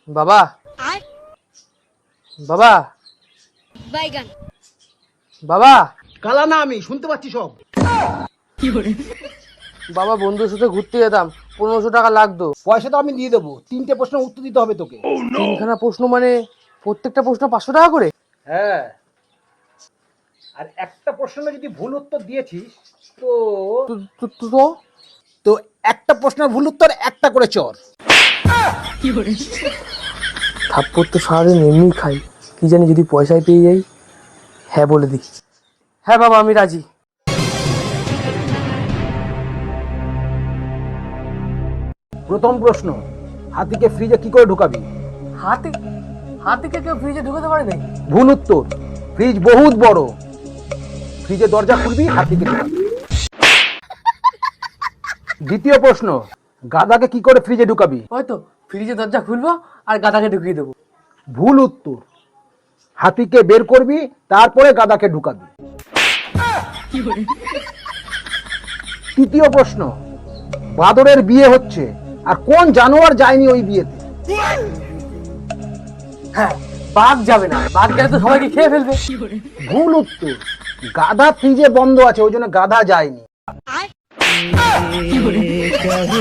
বাবা বাবা বাইগান। বাবা কালা না আমি শুনতে পাচ্ছি সব। বাবা বন্ধুর সাথে ঘুরতে যেতাম, 1500 টাকা লাগতো। পয়সা তো আমি দিয়ে দেবো, 3টে প্রশ্নের উত্তর দিতে হবে তোকে। তিনখানা প্রশ্ন মানে প্রত্যেকটা প্রশ্ন 500 টাকা করে? হ্যাঁ, আর একটা প্রশ্নের যদি ভুল উত্তর দিয়েছিস তো তো- তো- তো- তো তো একটা প্রশ্নের ভুল উত্তর একটা করে চর। থাপ্পড় তো সারাদিন এমনি খাই, কি জানি যদি পয়সায় পেয়ে যাই। হ্যাঁ বলে দিই। হ্যাঁ বাবা আমি রাজি। প্রথম প্রশ্ন, হাতিকে ফ্রিজে কি করে ঢুকাবি? হাতি হাতিকে কেউ ফ্রিজে ঢুকাতে পারে নাকি? ভুল উত্তর, ফ্রিজ বহুত বড়, ফ্রিজে দরজা খুলবি হাতিকে ঢুকাবি। দ্বিতীয় প্রশ্ন, গাধাকে কি করে ফ্রিজে ঢুকাবি? হয়তো ফ্রিজে দরজা খুলবো আর গাদাকে ঢুকিয়ে দেবো। ভুল উত্তর, হাতিকে বের করবি তারপরে গাধাকে ঢুকাবি। তৃতীয় প্রশ্ন, বাদরের বিয়ে হচ্ছে আর কোন জানোয়ার যায়নি ওই বিয়েতে? হ্যাঁ, বাঘ যাবে না, বাঘ গেলে তো সবাইকে খেয়ে ফেলবে। ভুল উত্তর, গাধা ফ্রিজে বন্ধ আছে ওই জন্য গাধা যায়নি। क्या हुआ